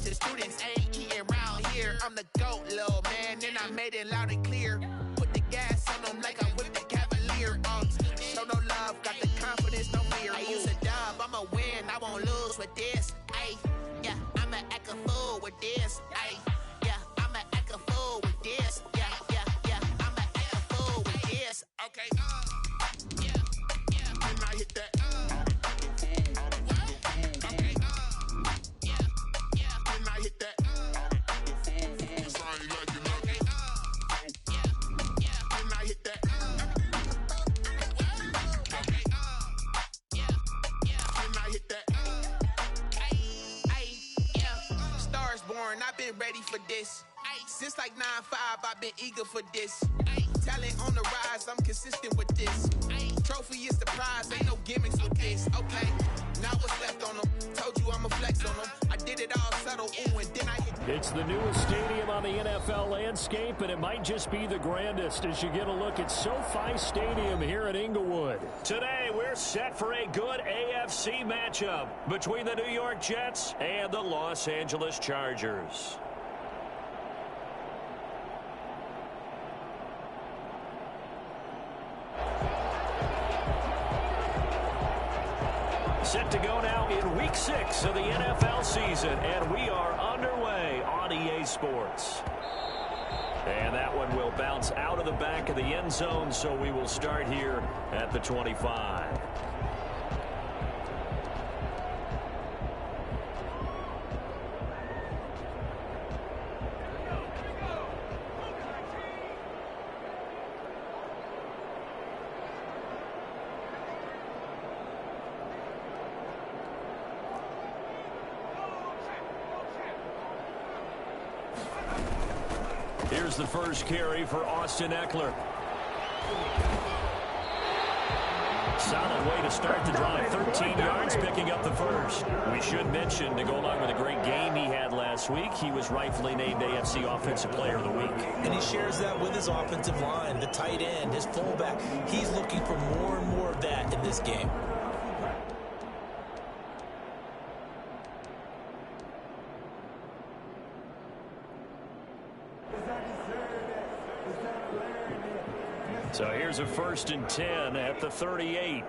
bunch of students ain't eating round here. I'm the GOAT, little man, and I made it loud and clear. Put the gas on them like I'm with the Cavalier. Show no love, got the confidence, no fear. I use a dub, I'ma win, I won't lose with this. Ay, yeah, I'ma act a fool with this. Ay, yeah, I'ma act a fool with this. Yeah, yeah, yeah, I'ma act a fool with this. Okay, yeah, yeah, and I hit that. I've been ready for this. Since like 9-5, I've been eager for this. Talent on the rise, I'm consistent with this. Trophy is the prize, ain't no gimmicks with this. Okay, now what's left on them? Told you I'ma flex on them. I did it all subtle, ooh, and then I hit. It's the newest stadium on the NFL landscape, and it might just be the grandest as you get a look at SoFi Stadium here in Inglewood. Today, we're set for a good AFC matchup between the New York Jets and the Los Angeles Chargers. Set to go now in Week 6 of the NFL season, and we are underway on EA Sports. And that one will bounce out of the back of the end zone, so we will start here at the 25. Here's the first carry for Austin Eckler. Solid way to start the drive. 13 yards, picking up the first. We should mention, to go along with a great game he had last week, he was rightfully named AFC Offensive Player of the Week. And he shares that with his offensive line, the tight end, his fullback. He's looking for more and more of that in this game. So here's a 1st and 10 at the 38.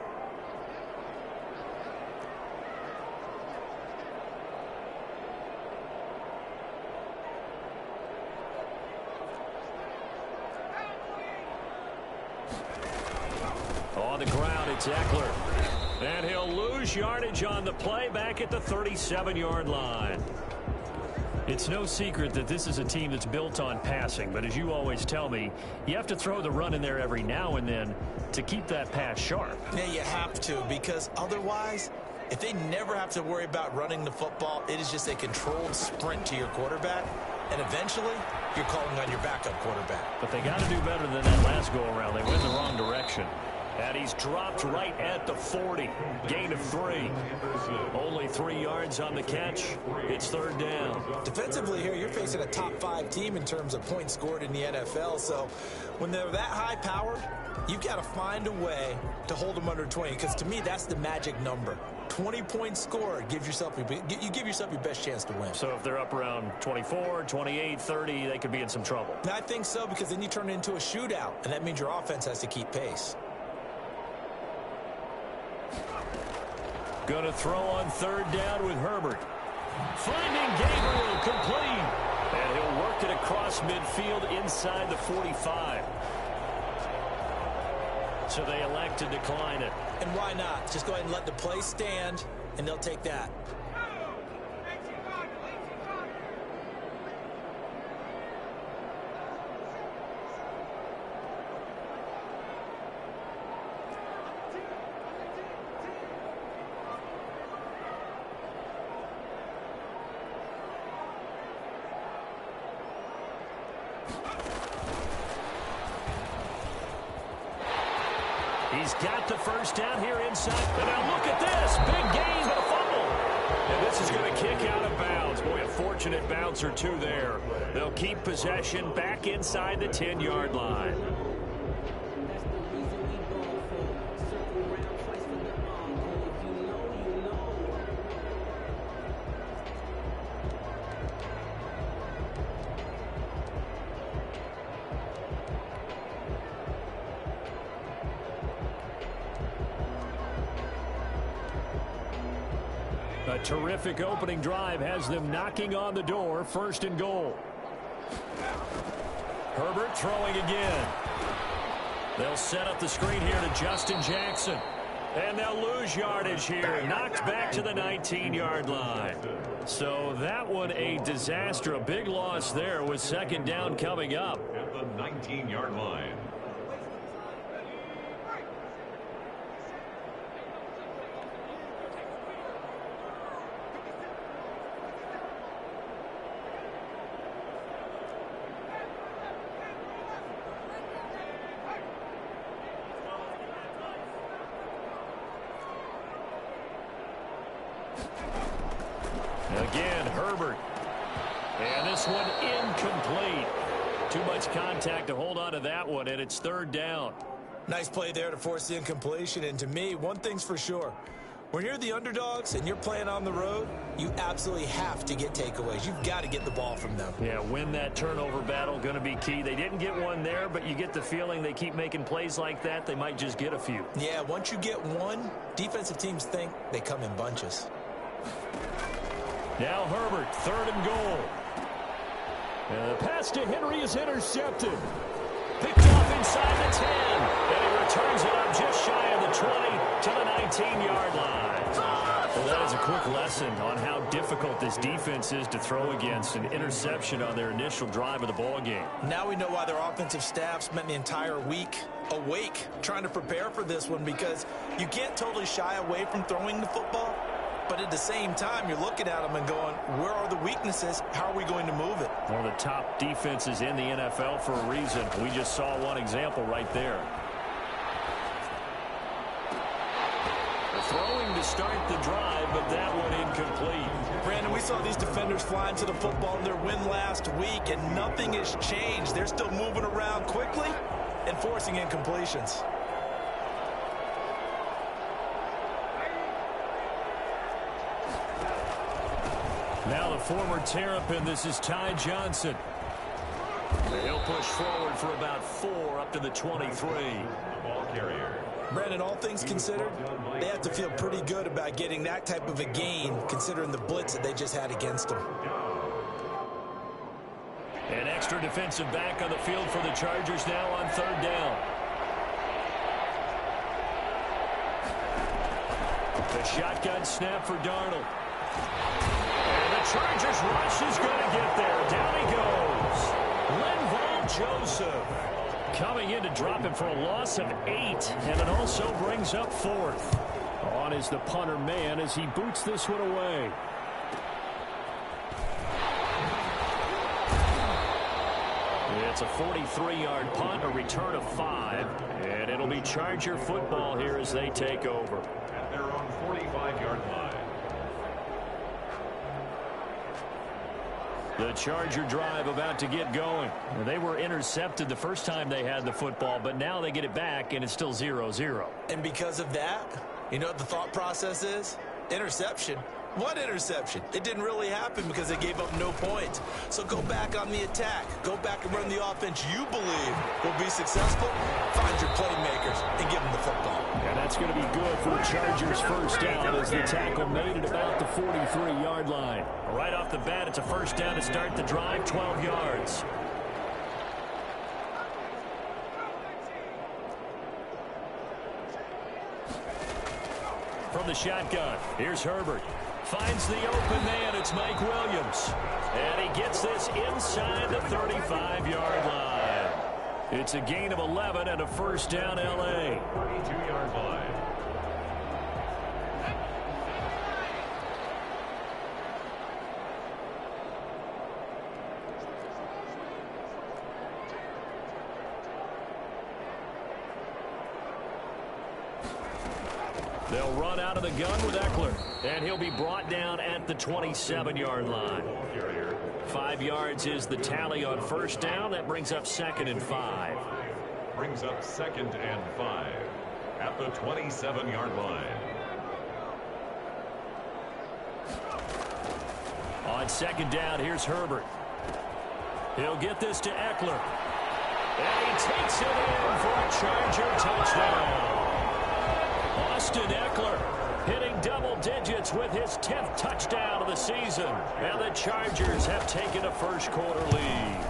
On the ground, it's Eckler. And he'll lose yardage on the play back at the 37-yard line. It's no secret that this is a team that's built on passing, but as you always tell me, you have to throw the run in there every now and then to keep that pass sharp. Yeah, you have to, because otherwise, if they never have to worry about running the football, it is just a controlled sprint to your quarterback, and eventually, you're calling on your backup quarterback. But they got to do better than that last go-around. They went in the wrong direction. And he's dropped right at the 40. Gain of 3. Only 3 yards on the catch. It's 3rd down. Defensively here, you're facing a top 5 team in terms of points scored in the NFL. So when they're that high powered, you've got to find a way to hold them under 20. Because to me, that's the magic number. 20 points scored gives yourself you give yourself your best chance to win. So if they're up around 24, 28, 30, they could be in some trouble. I think so, because then you turn it into a shootout, and that means your offense has to keep pace. Going to throw on 3rd down with Herbert. Finding Gabriel, complete. And he'll work it across midfield inside the 45. So they elect to decline it. And why not? Just go ahead and let the play stand, and they'll take that. He's got the first down here inside. And now look at this. Big gain, but a fumble. And this is going to kick out of bounds. Boy, a fortunate bounce or two there. They'll keep possession back inside the 10-yard line. A terrific opening drive has them knocking on the door. 1st and goal. Herbert throwing again. They'll set up the screen here to Justin Jackson. And they'll lose yardage here. Knocked back to the 19-yard line. So that one a disaster. A big loss there with 2nd down coming up. At the 19-yard line. Again, Herbert. And this one incomplete. Too much contact to hold on to that one, and it's 3rd down. Nice play there to force the incompletion. And to me, one thing's for sure. When you're the underdogs and you're playing on the road, you absolutely have to get takeaways. You've got to get the ball from them. Yeah, win that turnover battle, going to be key. They didn't get one there, but you get the feeling they keep making plays like that, they might just get a few. Yeah, once you get one, defensive teams think they come in bunches. Now Herbert, 3rd and goal. And the pass to Henry is intercepted. Picked off inside the 10. And he returns it up just shy of the 20 to the 19-yard line. Well, that is a quick lesson on how difficult this defense is to throw against. An interception on their initial drive of the ball game. Now we know why their offensive staff spent the entire week awake trying to prepare for this one, because you can't totally shy away from throwing the football. But at the same time, you're looking at them and going, where are the weaknesses? How are we going to move it? One of the top defenses in the NFL for a reason. We just saw one example right there. Throwing to start the drive, but that one incomplete. Brandon, we saw these defenders flying to the football in their win last week, and nothing has changed. They're still moving around quickly and forcing incompletions. Now the former Terrapin, this is Ty Johnson. He'll push forward for about 4 up to the 23. Ball carrier. Brandon, all things considered, they have to feel pretty good about getting that type of a gain, considering the blitz that they just had against them. An extra defensive back on the field for the Chargers now on 3rd down. The shotgun snap for Darnold. And the Chargers rush is going to get there. Down he goes. Linval Joseph coming in to drop him for a loss of 8. And it also brings up 4th. On is the punter man as he boots this one away. It's a 43-yard punt, a return of 5. And it'll be Charger football here as they take over. At their own 45-yard line. The Charger drive about to get going. They were intercepted the first time they had the football, but now they get it back, and it's still 0-0. And because of that, you know what the thought process is? Interception. What interception? It didn't really happen because they gave up no points. So go back on the attack. Go back and run the offense you believe will be successful. Find your playmakers and give them the football. And that's going to be good for the Chargers' first down as the tackle made it about the 43-yard line. Right off the bat, it's a first down to start the drive, 12 yards. From the shotgun, here's Herbert. Finds the open man, it's Mike Williams. And he gets this inside the 35-yard line. It's a gain of 11 and a first down, L.A. 42-yard line. They'll run out of the gun with Eckler, and he'll be brought down at the 27-yard line. 5 yards is the tally on first down. That brings up 2nd and 5. Brings up 2nd and 5 at the 27-yard line. On 2nd down, here's Herbert. He'll get this to Eckler. And he takes it in for a Charger touchdown. Austin Eckler hitting double digits with his 10th touchdown of the season. And the Chargers have taken a first-quarter lead.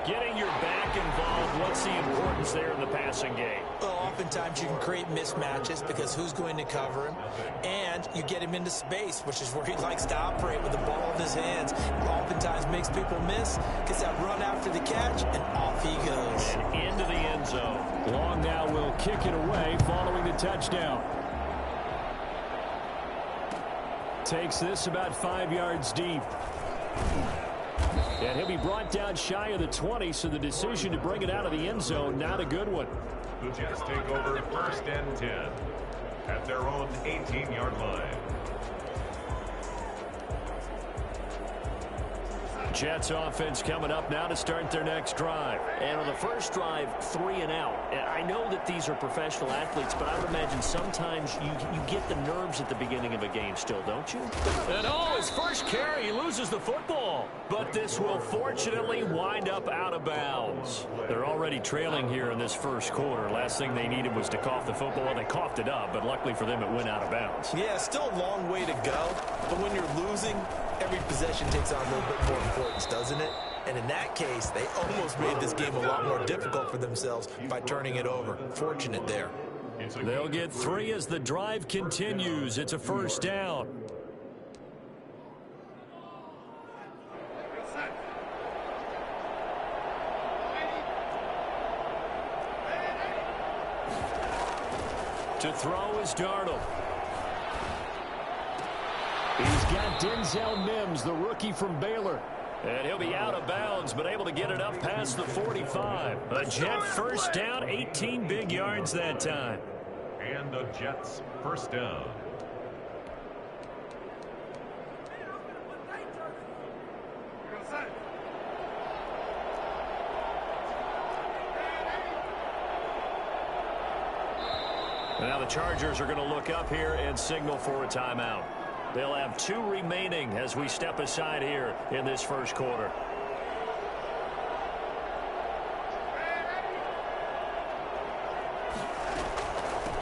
Getting your back involved, what's the importance there in the passing game? Well, oftentimes you can create mismatches because who's going to cover him, and you get him into space, which is where he likes to operate with the ball in his hands. Oftentimes makes people miss, gets that run after the catch, and off he goes. And into the end zone. Long now will kick it away following the touchdown. Takes this about 5 yards deep. And he'll be brought down shy of the 20, so the decision to bring it out of the end zone, not a good one. The Jets take over 1st and 10 at their own 18-yard line. Jets offense coming up now to start their next drive. And on the first drive, 3 and out. And I know that these are professional athletes, but I would imagine sometimes you get the nerves at the beginning of a game still, don't you? And his first carry, he loses the football. But this will fortunately wind up out of bounds. They're already trailing here in this first quarter. Last thing they needed was to cough the football. Well, they coughed it up, but luckily for them, it went out of bounds. Yeah, still a long way to go. But when you're losing, every possession takes on a little bit more importance, doesn't it? And in that case, they almost made this game a lot more difficult for themselves by turning it over. Fortunate there. They'll get 3 as the drive continues. It's a first down. To throw is Darnold. He's got Denzel Mims, the rookie from Baylor. And he'll be out of bounds, but able to get it up past the 45. A Jet first down, 18 big yards that time. And the Jets first down. Now the Chargers are going to look up here and signal for a timeout. They'll have 2 remaining as we step aside here in this first quarter.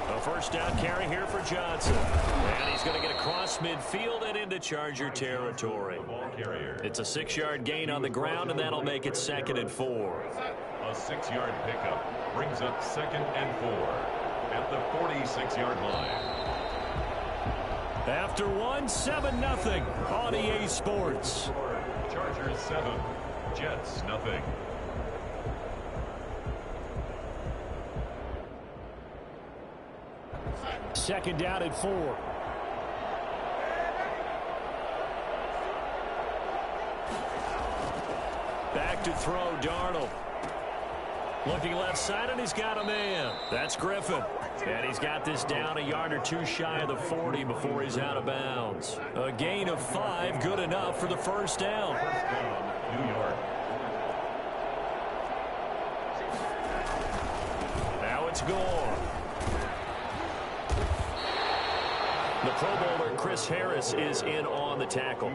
A first down carry here for Johnson. And he's going to get across midfield and into Charger territory. It's a 6-yard gain on the ground, and that'll make it 2nd and 4. A 6-yard pickup brings up 2nd and 4 at the 46-yard line. After 7-0 on EA Sports. Chargers 7, Jets nothing. Second down at 4. Back to throw, Darnold. Looking left side, and he's got a man. That's Griffin. And he's got this down a yard or 2 shy of the 40 before he's out of bounds. A gain of 5, good enough for the first down. First down, New York. Now it's gone. The Pro Bowler, Chris Harris, is in on the tackle.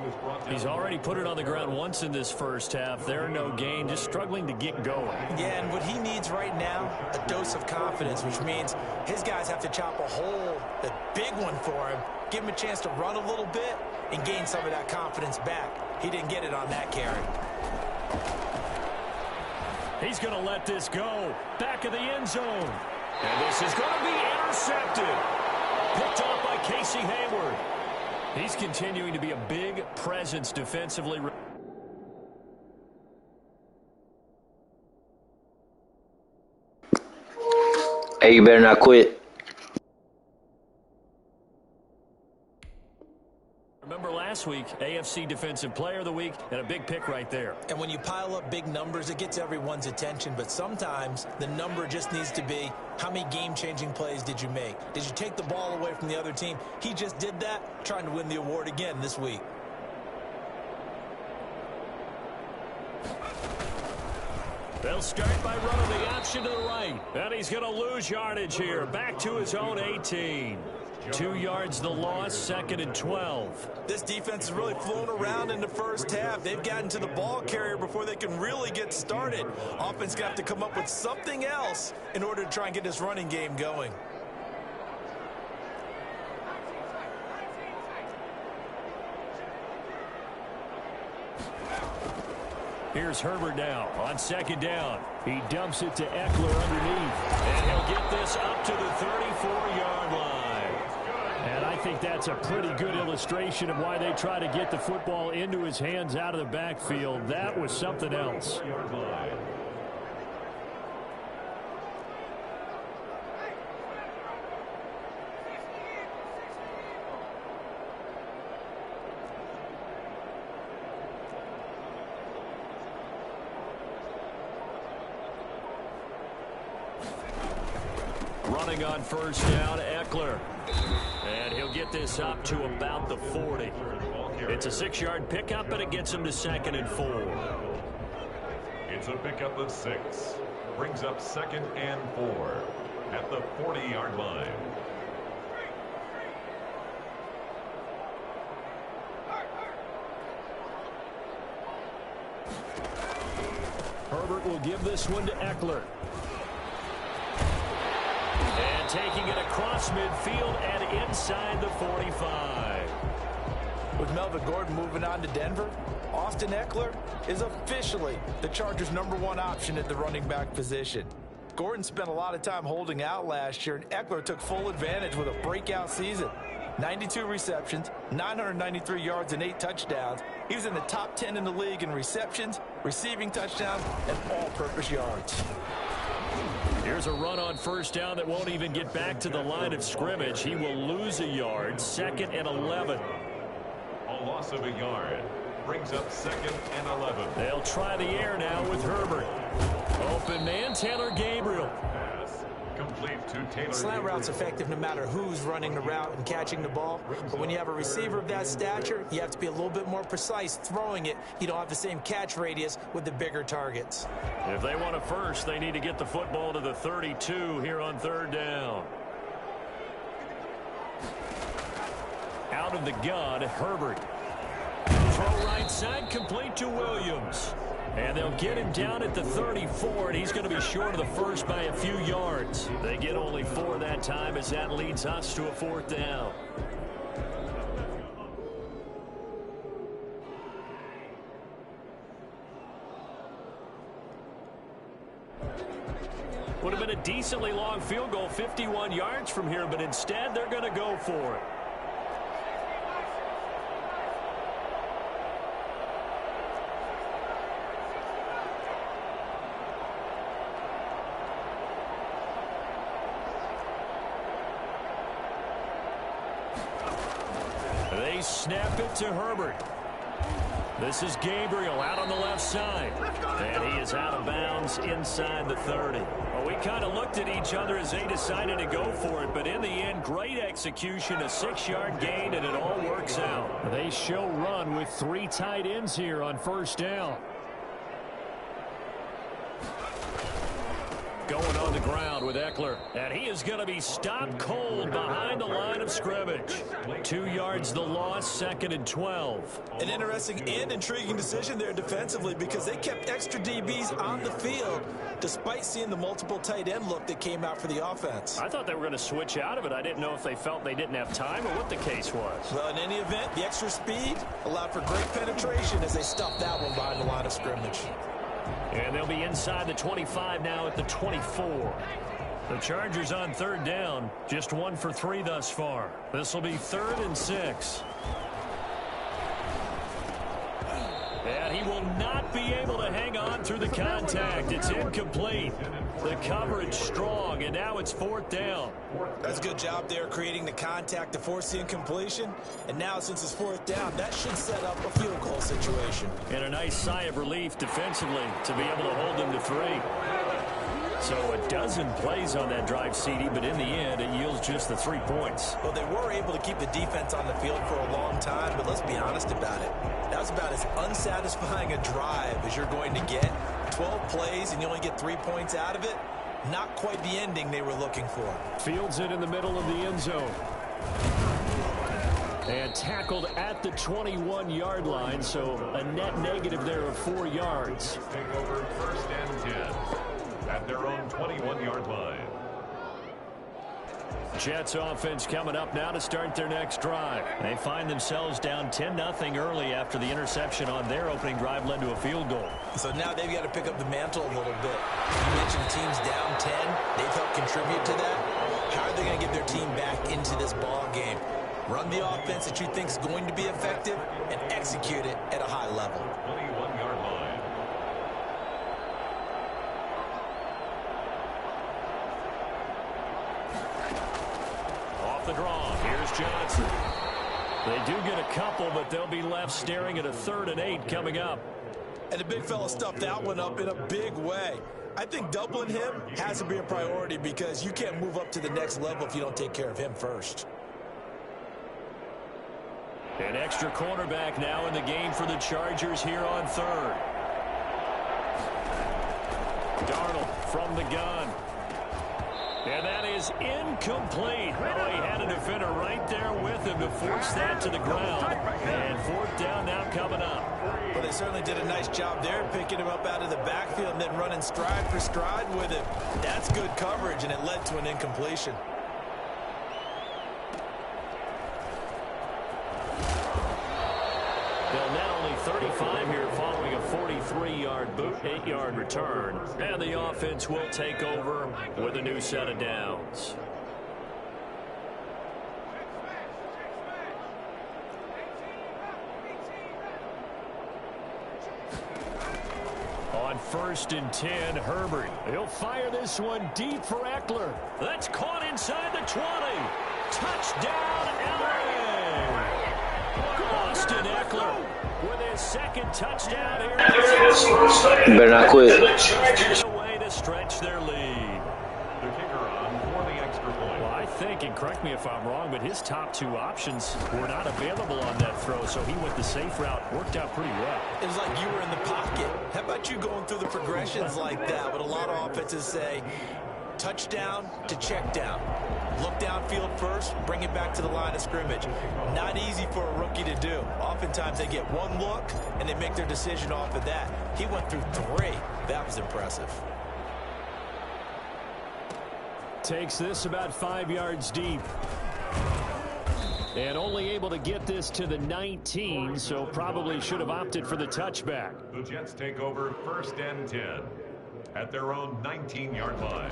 He's already put it on the ground once in this first half. There, no gain, just struggling to get going. Yeah, and what he needs right now, a dose of confidence, which means his guys have to chop a hole, a big one for him, give him a chance to run a little bit and gain some of that confidence back. He didn't get it on that carry. He's going to let this go. Back of the end zone. And this is going to be intercepted. Picked off by Casey Hayward. He's continuing to be a big presence defensively. Hey, you better not quit. Remember last week, AFC Defensive Player of the Week, and a big pick right there. And when you pile up big numbers, it gets everyone's attention. But sometimes the number just needs to be, how many game-changing plays did you make? Did you take the ball away from the other team? He just did that, trying to win the award again this week. They'll start by running the option to the right. And he's going to lose yardage here. Back to his own 18. 2 yards the loss, 2nd and 12. This defense is really flown around in the first half. They've gotten to the ball carrier before they can really get started. Offense got to come up with something else in order to try and get this running game going. Here's Herbert now on second down. He dumps it to Eckler underneath. And he'll get this up to the 34-yard line. And I think that's a pretty good illustration of why they try to get the football into his hands out of the backfield. That was something else. Running on first down, Eckler. And he'll get this up to about the 40. It's a 6-yard pickup, but it gets him to 2nd and 4. It's a pickup of 6. Brings up 2nd and 4 at the 40-yard line. Herbert will give this one to Eckler. And taking it across midfield and inside the 45. With Melvin Gordon moving on to Denver, Austin Eckler is officially the Chargers' #1 option at the running back position. Gordon spent a lot of time holding out last year, and Eckler took full advantage with a breakout season. 92 receptions, 993 yards, and 8 touchdowns. He was in the top 10 in the league in receptions, receiving touchdowns, and all-purpose yards. Here's a run on first down that won't even get back to the line of scrimmage. He will lose a yard, 2nd and 11. A loss of a yard. Brings up 2nd and 11. They'll try the air now with Herbert. Open man, Taylor Gabriel. Pass complete to Taylor. Slant route's effective no matter who's running the route and catching the ball. But when you have a receiver of that stature, you have to be a little bit more precise throwing it. You don't have the same catch radius with the bigger targets. If they want a first, they need to get the football to the 32 here on 3rd down. Out of the gun, Herbert. Throw right side, complete to Williams. And they'll get him down at the 34, and he's going to be short of the first by a few yards. They get only 4 that time as that leads us to a 4th down. Would have been a decently long field goal, 51 yards from here, but instead they're going to go for it. They snap it to Herbert. This is Gabriel out on the left side. And he is out of bounds inside the 30. Well, we kind of looked at each other as they decided to go for it. But in the end, great execution, a 6-yard gain, and it all works out. They show run with 3 tight ends here on first down. Going on the ground with Eckler. And he is going to be stopped cold behind the line of scrimmage. 2 yards the loss, 2nd and 12. An interesting and intriguing decision there defensively because they kept extra DBs on the field despite seeing the multiple tight end look that came out for the offense. I thought they were going to switch out of it. I didn't know if they felt they didn't have time or what the case was. Well, in any event, the extra speed allowed for great penetration as they stuffed that one behind the line of scrimmage. And they'll be inside the 25 now at the 24. The Chargers on 3rd down, just 1 for 3 thus far. This will be 3rd and 6. And he will not be able to hang on through the contact. It's incomplete. The coverage strong, and now it's 4th down. That's a good job there creating the contact to force the incompletion. And now since it's 4th down, that should set up a field goal situation. And a nice sigh of relief defensively to be able to hold them to 3. So a dozen plays on that drive, CD, but in the end, it yields just the 3 points. Well, they were able to keep the defense on the field for a long time, but let's be honest about it. That was about as unsatisfying a drive as you're going to get. 12 plays and you only get 3 points out of it. Not quite the ending they were looking for. Fields it in the middle of the end zone. And tackled at the 21-yard line, so a net negative there of 4 yards. Take over 1st and 10 at their own 21-yard line. Jets offense coming up now to start their next drive. They find themselves down 10-0 early after the interception on their opening drive led to a field goal. So now they've got to pick up the mantle a little bit. You mentioned teams down 10. They've helped contribute to that. How are they going to get their team back into this ball game? Run the offense that you think is going to be effective and execute it at a high level. 21-yard line. The draw. Here's Johnson. They do get a couple, but they'll be left staring at a 3rd and 8 coming up. And the big fella stuffed that one up in a big way. I think doubling him has to be a priority because you can't move up to the next level if you don't take care of him first. An extra cornerback now in the game for the Chargers here on 3rd. Darnold from the gun. And that is incomplete. Oh, he had a defender right there with him to force that to the ground. And 4th down now coming up. Well, they certainly did a nice job there, picking him up out of the backfield and then running stride for stride with him. That's good coverage, and it led to an incompletion. Well, now only 35 here following a 43-yard boot, 8-yard return. And the offense will take over with a new set of downs. On 1st and 10, Herbert. He'll fire this one deep for Eckler. That's caught inside the 20. Touchdown, LA! Austin Eckler with his 2nd touchdown here. Better not quit. A way to stretch their lead. The kicker on for the extra point. Well, I think, and correct me if I'm wrong, but his top 2 options were not available on that throw, so he went the safe route. Worked out pretty well. It was like you were in the pocket. How about you going through the progressions like that? What a lot of offenses say, touchdown to check down. Look downfield first, bring it back to the line of scrimmage. Not easy for a rookie to do. Oftentimes they get one look and they make their decision off of that. He went through 3. That was impressive. Takes this about 5 yards deep. And only able to get this to the 19, so probably should have opted for the touchback. The Jets take over 1st and 10 at their own 19-yard line.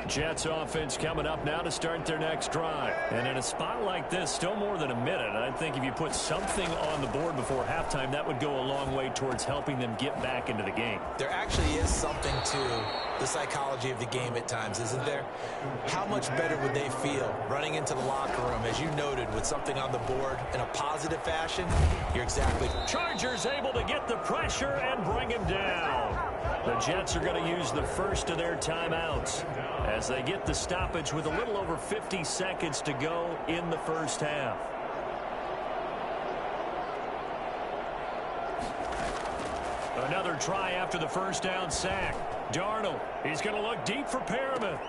Jets offense coming up now to start their next drive. And in a spot like this, still more than a minute. I think if you put something on the board before halftime, that would go a long way towards helping them get back into the game. There actually is something to the psychology of the game at times, isn't there? How much better would they feel running into the locker room, as you noted, with something on the board in a positive fashion? You're exactly. Chargers able to get the pressure and bring him down. The Jets are going to use the first of their timeouts as they get the stoppage with a little over 50 seconds to go in the first half. Another try after the first down sack. Darnold, he's going to look deep for Perriman.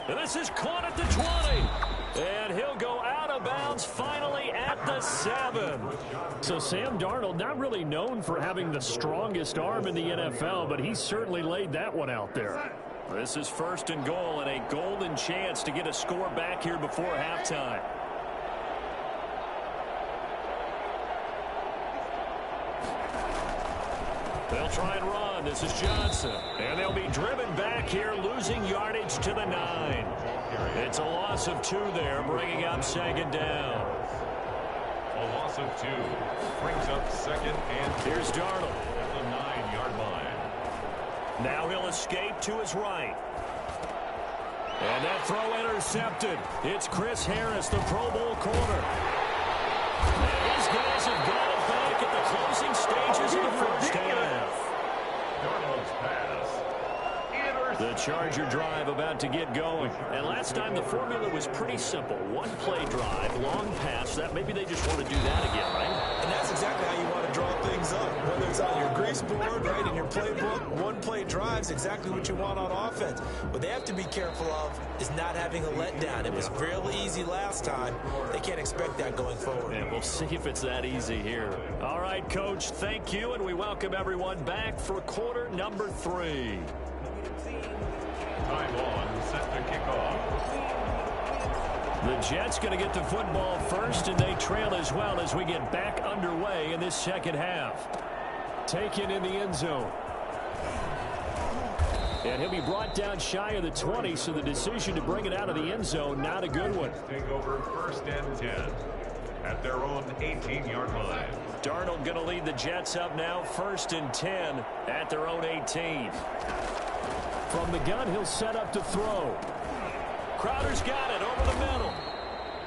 And this is caught at the 20. And he'll go out of bounds finally at the 7. So Sam Darnold, not really known for having the strongest arm in the NFL, but he certainly laid that one out there. This is 1st and goal and a golden chance to get a score back here before halftime. They'll try and run. This is Johnson. And they'll be driven back here, losing yardage to the 9. It's a loss of 2 there, bringing up 2nd down. A loss of 2 brings up 2nd and 2. Here's Darnold At the 9-yard line. Now he'll escape to his right. And that throw intercepted. It's Chris Harris, the Pro Bowl corner. And these guys have got it back at the closing stages of the first half. Darnold's pass. The Charger drive about to get going. And last time the formula was pretty simple. One play drive, long pass. That maybe they just want to do that again, right? And that's exactly how you want to draw things up. Whether it's on your grease board, right, in your playbook, one play drive is exactly what you want on offense. What they have to be careful of is not having a letdown. It was real easy last time. They can't expect that going forward. And we'll see if it's that easy here. All right, Coach, thank you, and we welcome everyone back for quarter number 3. Time on, set to kick off. The Jets going to get the football first, and they trail as well as we get back underway in this second half. Taken in the end zone. And he'll be brought down shy of the 20, so the decision to bring it out of the end zone, not a good one. Take over 1st and 10 at their own 18-yard line. Darnold going to lead the Jets up now, 1st and 10 at their own 18. From the gun, he'll set up to throw. Crowder's got it over the middle.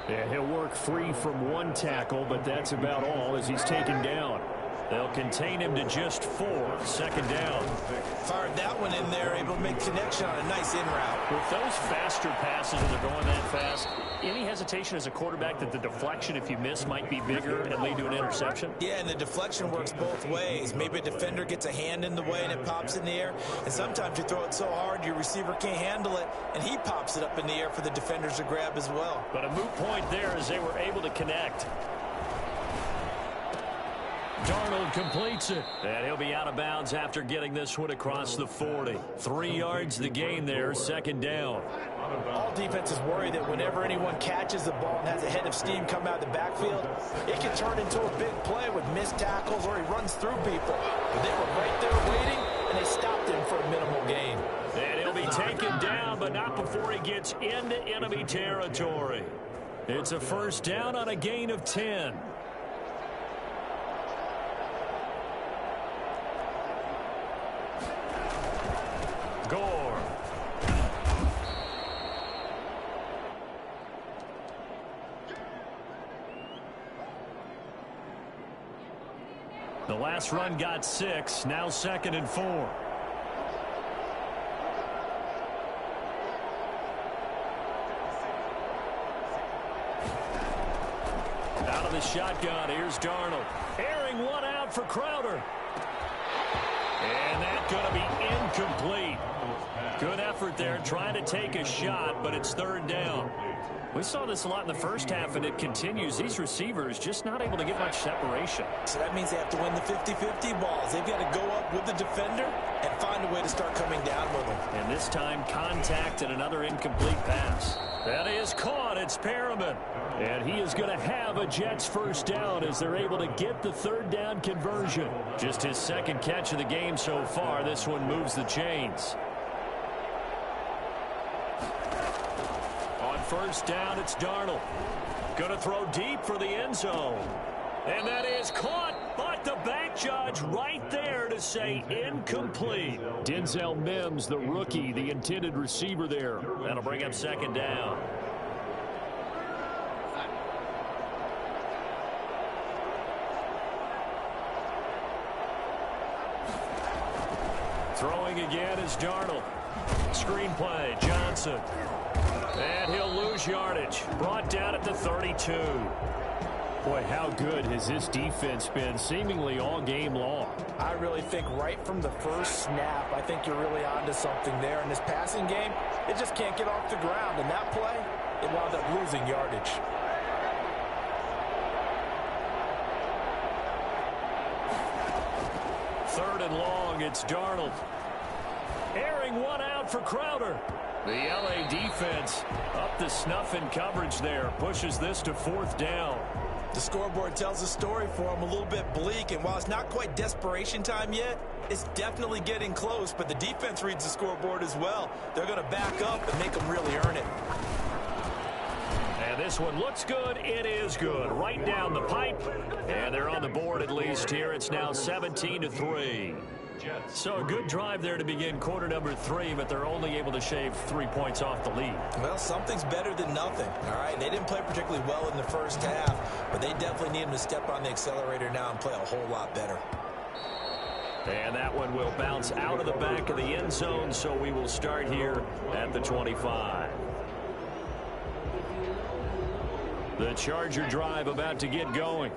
Yeah, he'll work free from one tackle, but that's about all as he's taken down. They'll contain him to just 4. 2nd down. Fired that one in there, able to make connection on a nice in route. With those faster passes and they're going that fast, any hesitation as a quarterback that the deflection, if you miss, might be bigger and lead to an interception? Yeah, and the deflection works both ways. Maybe a defender gets a hand in the way and it pops in the air. And sometimes you throw it so hard your receiver can't handle it, and he pops it up in the air for the defenders to grab as well. But a moot point there as they were able to connect. Darnold completes it. And he'll be out of bounds after getting this one across the 40. 3 yards the gain there, 2nd down. All defenses worry that whenever anyone catches the ball and has a head of steam come out of the backfield, it can turn into a big play with missed tackles or he runs through people. But they were right there waiting, and they stopped him for a minimal gain. And he'll be taken down, but not before he gets into enemy territory. It's a 1st down on a gain of 10. Gore. The last run got 6, now 2nd and 4. Out of the shotgun, here's Darnold. Airing one out for Crowder. And that's going to be incomplete. Good effort there, trying to take a shot, but it's 3rd down. We saw this a lot in the first half, and it continues. These receivers just not able to get much separation. So that means they have to win the 50-50 balls. They've got to go up with the defender and find a way to start coming down with them. And this time, contact and another incomplete pass. That is caught. It's Perriman. And he is going to have a Jets 1st down as they're able to get the 3rd down conversion. Just his 2nd catch of the game so far. This one moves the chains. On 1st down, it's Darnold. Going to throw deep for the end zone. And that is caught, but the back judge right there to say incomplete. Denzel Mims, the rookie, the intended receiver there. That'll bring up 2nd down. Throwing again is Darnold. Screen play, Johnson. And he'll lose yardage. Brought down at the 32. Boy, how good has this defense been seemingly all game long? I really think right from the first snap, I think you're really onto something there. In this passing game, it just can't get off the ground. And that play, it wound up losing yardage. Third and long, it's Darnold. Airing one out for Crowder. The LA defense up to snuff in coverage there. Pushes this to 4th down. The scoreboard tells a story for them, a little bit bleak, and while it's not quite desperation time yet, it's definitely getting close, but the defense reads the scoreboard as well. They're going to back up and make them really earn it. And this one looks good. It is good. Right down the pipe, and they're on the board at least here. It's now 17-3. So a good drive there to begin quarter number 3, but they're only able to shave 3 points off the lead. Well, something's better than nothing, all right? They didn't play particularly well in the first half, but they definitely need them to step on the accelerator now and play a whole lot better. And that one will bounce out of the back of the end zone, so we will start here at the 25. The Charger drive about to get going.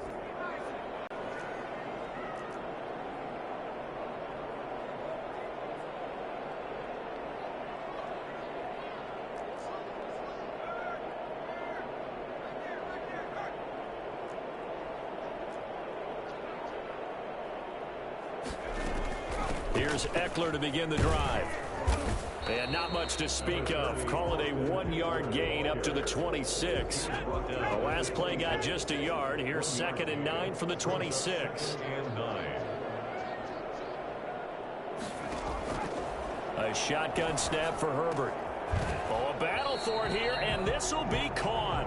Here's Eckler to begin the drive. And not much to speak of. Call it a 1-yard gain up to the 26. The last play got just a yard. Here's 2nd and 9 from the 26. A shotgun snap for Herbert. Oh, a battle for it here, and this will be caught.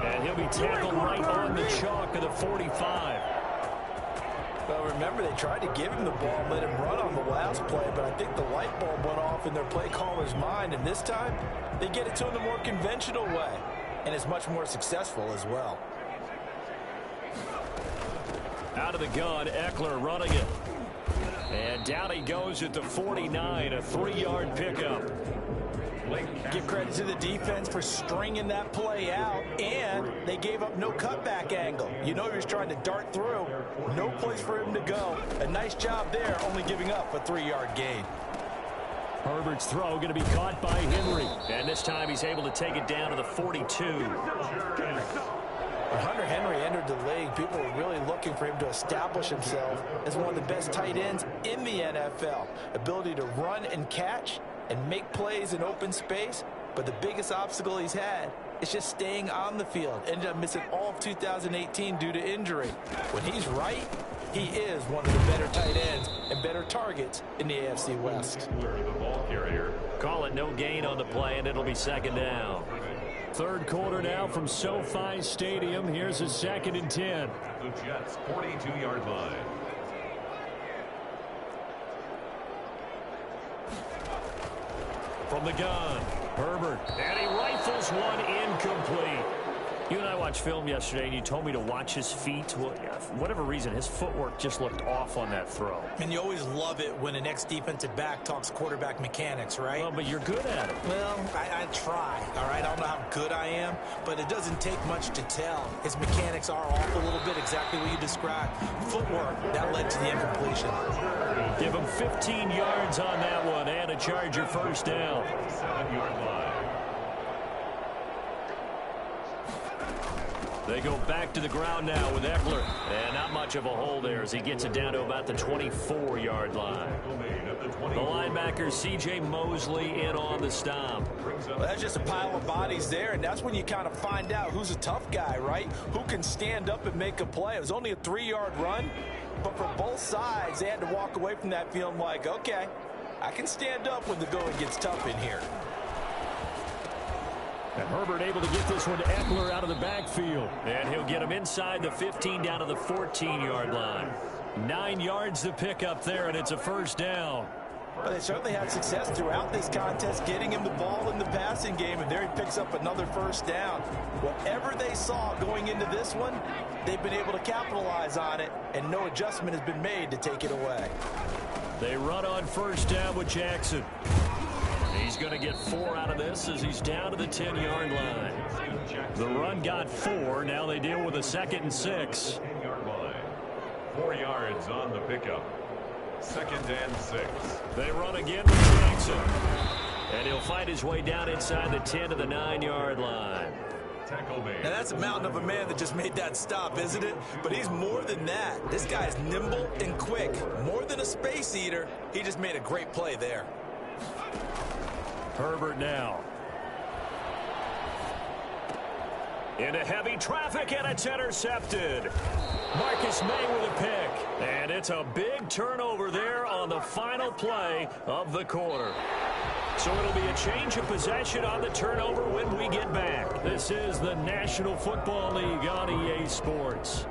And he'll be tackled right on the chalk of the 45. Well, remember, they tried to give him the ball and let him run on the last play, but I think the light bulb went off in their play caller's mind, and this time they get it to him the more conventional way, and it's much more successful as well. Out of the gun, Eckler running it. And down he goes at the 49, a 3-yard pickup. Give credit to the defense for stringing that play out, and they gave up no cutback angle. You know he was trying to dart through. No place for him to go. A nice job there, only giving up a 3-yard gain. Herbert's throw going to be caught by Henry. And this time he's able to take it down to the 42. When Hunter Henry entered the league, people were really looking for him to establish himself as one of the best tight ends in the NFL. Ability to run and catch and make plays in open space, but the biggest obstacle he's had is just staying on the field. Ended up missing all of 2018 due to injury. When he's right, he is one of the better tight ends and better targets in the AFC West. The ball carrier. Call it no gain on the play, and it'll be 2nd down. 3rd quarter now from SoFi Stadium. Here's a 2nd and 10. The Jets' 42-yard line. From the gun, Herbert, and he rifles one incomplete. You and I watched film yesterday, and you told me to watch his feet. Well, for whatever reason, his footwork just looked off on that throw. And you always love it when an ex-defensive back talks quarterback mechanics, right? Well, but you're good at it. Well, I try, all right? I don't know how good I am, but it doesn't take much to tell. His mechanics are off a little bit, exactly what you described. Footwork, that led to the incompletion. Give him 15 yards on that one, and a Charger 1st down. 7-yard line. They go back to the ground now with Eckler. And not much of a hole there as he gets it down to about the 24-yard line. The linebacker, C.J. Mosley, in on the stop. Well, that's just a pile of bodies there, and that's when you kind of find out who's a tough guy, right? Who can stand up and make a play. It was only a 3-yard run, but for both sides, they had to walk away from that feeling like, okay, I can stand up when the going gets tough in here. And Herbert able to get this one to Eckler out of the backfield. And he'll get him inside the 15 down to the 14-yard line. 9 yards to pick up there, and it's a 1st down. Well, they certainly had success throughout this contest, getting him the ball in the passing game, and there he picks up another 1st down. Whatever they saw going into this one, they've been able to capitalize on it, and no adjustment has been made to take it away. They run on 1st down with Jackson. He's going to get 4 out of this as he's down to the 10-yard line. The run got 4. Now they deal with a 2nd and 6. 10-yard line. 4 yards on the pickup. 2nd and 6. They run again with Jackson. And he'll find his way down inside the 10 to the 9-yard line. Now that's a mountain of a man that just made that stop, isn't it? But he's more than that. This guy's nimble and quick. More than a space eater, he just made a great play there. Herbert now. Into heavy traffic, and it's intercepted. Marcus May with a pick. And it's a big turnover there on the final play of the quarter. So it'll be a change of possession on the turnover when we get back. This is the National Football League on EA Sports.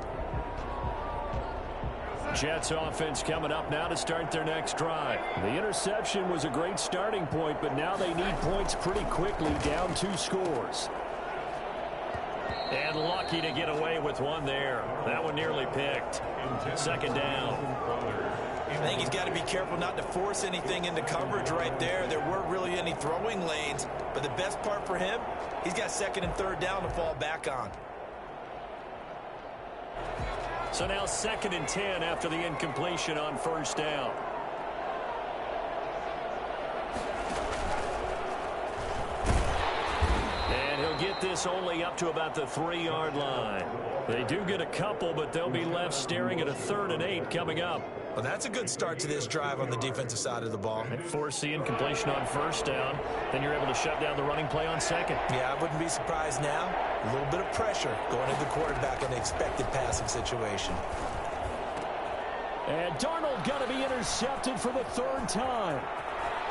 Jets offense coming up now to start their next drive. The interception was a great starting point, but now they need points pretty quickly, down 2 scores. And lucky to get away with one there. That one nearly picked. 2nd down. I think he's got to be careful not to force anything into coverage right there. There weren't really any throwing lanes, but the best part for him, he's got 2nd and 3rd down to fall back on. So now 2nd and 10 after the incompletion on 1st down. And he'll get get this only up to about the 3-yard line. They do get a couple, but they'll be left staring at a 3rd and 8 coming up. Well, that's a good start to this drive on the defensive side of the ball. They force the incompletion on 1st down. Then you're able to shut down the running play on 2nd. Yeah, I wouldn't be surprised now. A little bit of pressure going into the quarterback in an expected passing situation. And Darnold going to be intercepted for the 3rd time.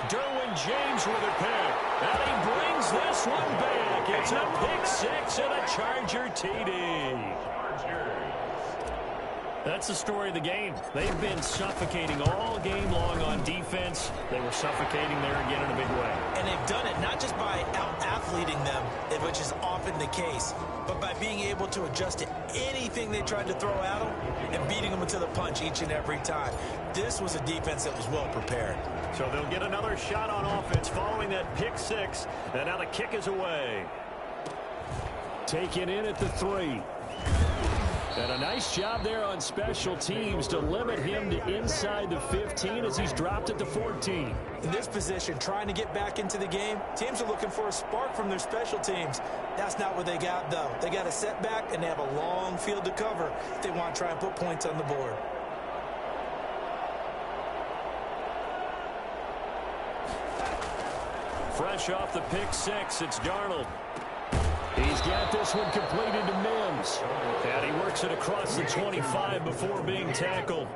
Derwin James with a pick. And he brings this one back. It's a pick 6 and a Charger TD. That's the story of the game. They've been suffocating all game long on defense. They were suffocating there again in a big way. And they've done it not just by out-athleting them, which is often the case, but by being able to adjust to anything they tried to throw at them and beating them to the punch each and every time. This was a defense that was well prepared. So they'll get another shot on offense following that pick 6. And now the kick is away. Taken in at the 3. And a nice job there on special teams to limit him to inside the 15 as he's dropped at the 14. In this position, trying to get back into the game, teams are looking for a spark from their special teams. That's not what they got, though. They got a setback, and they have a long field to cover if they want to try and put points on the board. Fresh off the pick 6, it's Darnold. He's got this one completed to Mims. And he works it across the 25 before being tackled.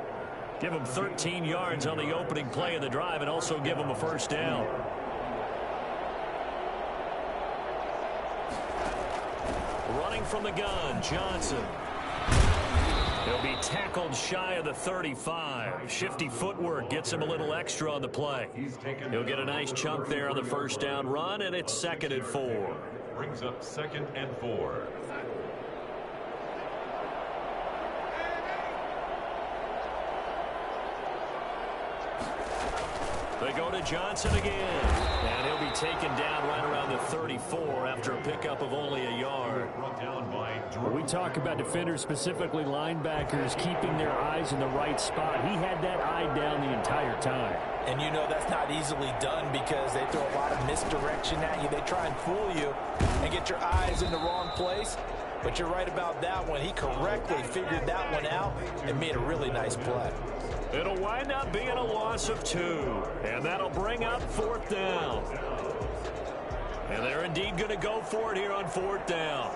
Give him 13 yards on the opening play of the drive and also give him a 1st down. Running from the gun, Johnson. He'll be tackled shy of the 35. Shifty footwork gets him a little extra on the play. He'll get a nice chunk there on the 1st down run, and it's 2nd and 4. Brings up 2nd and 4. They go to Johnson again. And he'll be taken down right around the 34 after a pickup of only a yard. When we talk about defenders, specifically linebackers, keeping their eyes in the right spot, he had that eye down the entire time. And you know that's not easily done because they throw a lot of misdirection at you. They try and fool you and get your eyes in the wrong place. But you're right about that one. He correctly figured that one out and made a really nice play. It'll wind up being a loss of 2. And that'll bring up 4th down. And they're indeed going to go for it here on 4th down.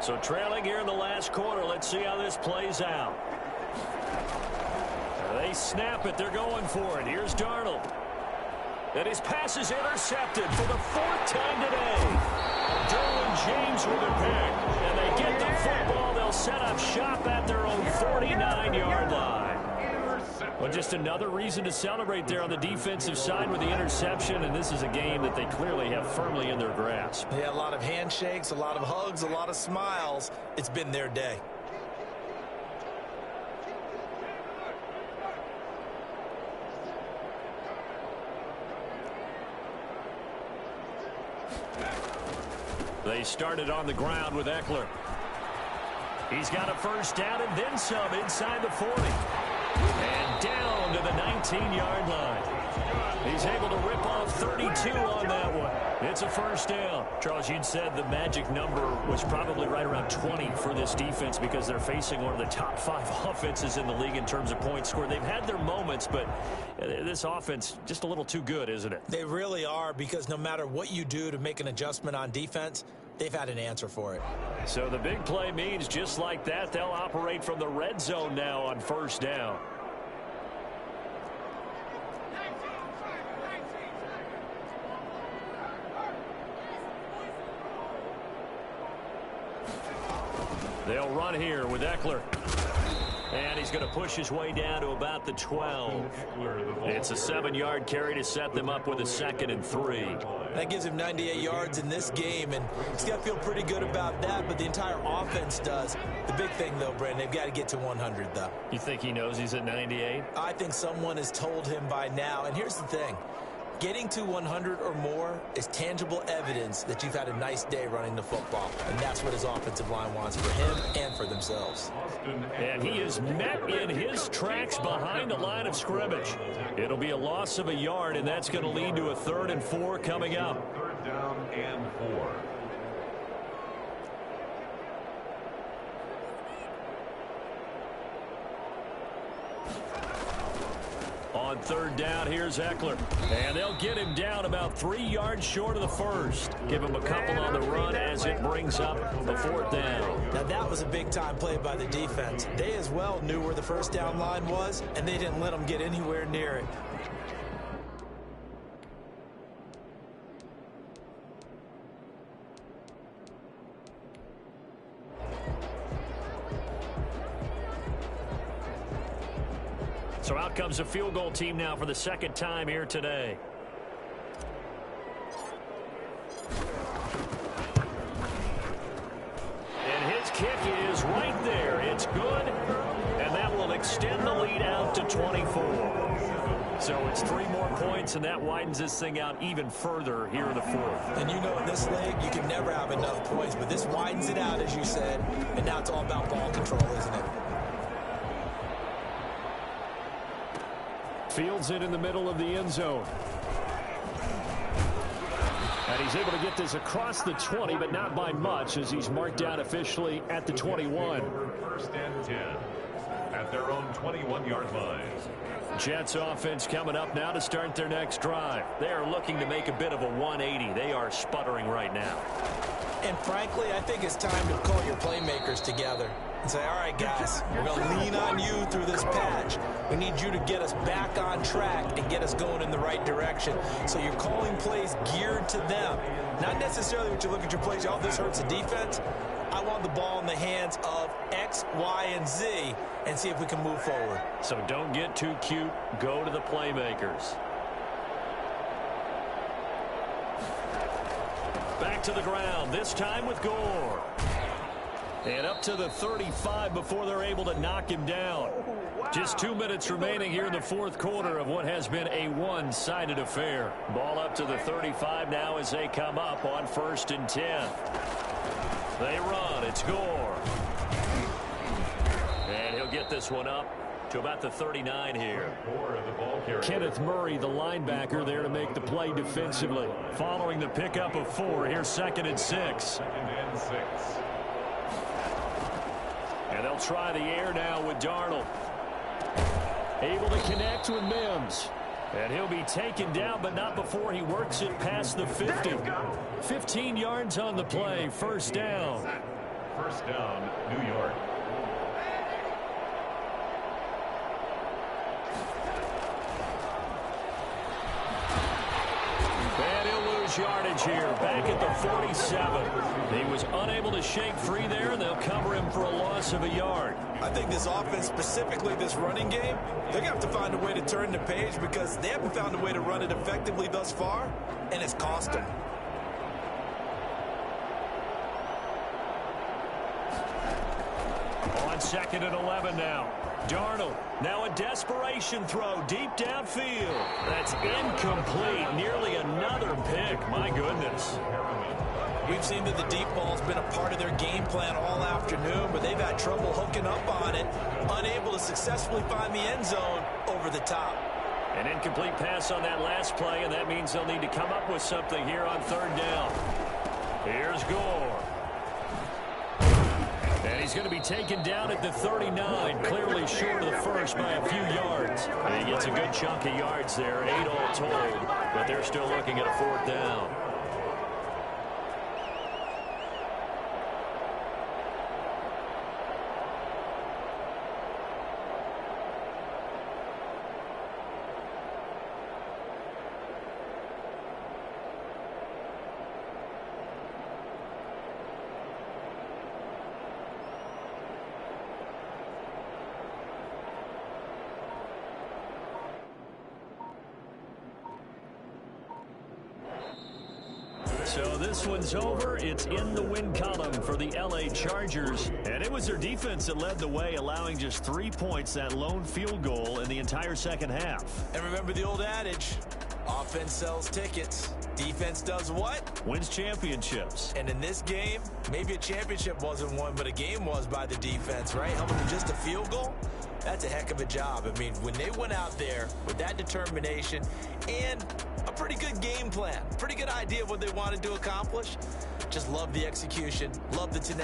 So trailing here in the last quarter, let's see how this plays out. They snap it. They're going for it. Here's Darnold. And his pass is intercepted for the 4th time today. Derwin James with a pick. And they get the football. They'll set up shop at their own 49-yard line. Well, just another reason to celebrate there on the defensive side with the interception, and this is a game that they clearly have firmly in their grasp. Yeah, a lot of handshakes, a lot of hugs, a lot of smiles. It's been their day. They started on the ground with Eckler. He's got a 1st down and then some inside the 40. And down to the 19-yard line. He's able to rip off 32 on that one. It's a 1st down. Charles, you'd said the magic number was probably right around 20 for this defense because they're facing one of the top 5 offenses in the league in terms of points scored. They've had their moments, but this offense just a little too good, isn't it? They really are, because no matter what you do to make an adjustment on defense, they've had an answer for it. So the big play means just like that, they'll operate from the red zone now on 1st down. They'll run here with Eckler. And he's going to push his way down to about the 12. It's a 7-yard carry to set them up with a 2nd and 3. That gives him 98 yards in this game, and he's got to feel pretty good about that, but the entire offense does. The big thing, though, Brandon, they've got to get to 100, though. You think he knows he's at 98? I think someone has told him by now, and here's the thing. Getting to 100 or more is tangible evidence that you've had a nice day running the football, and that's what his offensive line wants for him and for themselves. And he is met in his tracks behind the line of scrimmage. It'll be a loss of a yard, and that's going to lead to a 3rd and 4 coming up. 3rd down and 4. On third down, here's Eckler. And they'll get him down about 3 yards short of the first. Give him a couple on the run as it brings up the fourth down. Now that was a big-time play by the defense. They as well knew where the first down line was, and they didn't let them get anywhere near it. So out comes a field goal team now for the second time here today. And his kick is right there. It's good. And that will extend the lead out to 24. So it's 3 more points, and that widens this thing out even further here in the fourth. And you know in this league, you can never have enough points, but this widens it out, as you said, and now it's all about ball control, isn't it? Fields it in the middle of the end zone. And he's able to get this across the 20, but not by much, as he's marked down officially at the 21. First and 10 at their own 21-yard line. Jets offense coming up now to start their next drive. They are looking to make a bit of a 180. They are sputtering right now. And frankly, I think it's time to call your playmakers together and say, all right, guys, we're going to lean on you through this patch. We need you to get us back on track and get us going in the right direction. So you're calling plays geared to them. Not necessarily what you look at your plays, oh, this hurts the defense. I want the ball in the hands of X, Y, and Z and see if we can move forward. So don't get too cute. Go to the playmakers. Back to the ground, this time with Gore. And up to the 35 before they're able to knock him down. Just 2 minutes remaining here in the fourth quarter of what has been a one-sided affair. Ball up to the 35 now as they come up on 1st and 10. They run. It's Gore. And he'll get this one up to about the 39 here. Kenneth Murray, the linebacker, there to make the play defensively. Following the pickup of 4, here's 2nd and 6. 2nd and 6. And they'll try the air now with Darnold. Able to connect with Mims. And he'll be taken down, but not before he works it past the 50. 15 yards on the play, 1st down. 1st down, New York. And he'll lose yardage here, back at the 47. He was unable to shake free there, and they'll cover him for a loss of a yard. I think this offense, specifically this running game, they're going to have to find a way to turn the page because they haven't found a way to run it effectively thus far, and it's cost them. On 2nd and 11 now. Darnold, now a desperation throw deep downfield. That's incomplete. Nearly another pick. My goodness. We've seen that the deep ball's been a part of their game plan all afternoon, but they've had trouble hooking up on it, unable to successfully find the end zone over the top. An incomplete pass on that last play, and that means they'll need to come up with something here on 3rd down. Here's Gore. And he's going to be taken down at the 39, clearly short of the first by a few yards. And he gets a good chunk of yards there, 8 all told, but they're still looking at a 4th down. So this one's over. It's in the win column for the LA Chargers. And it was their defense that led the way, allowing just 3 points, that lone field goal in the entire second half. And remember the old adage, offense sells tickets. Defense does what? Wins championships. And in this game, maybe a championship wasn't won, but a game was by the defense, right? Helping them just a field goal? That's a heck of a job. I mean, when they went out there with that determination and a pretty good game plan, pretty good idea of what they wanted to accomplish, just love the execution, love the tenacity.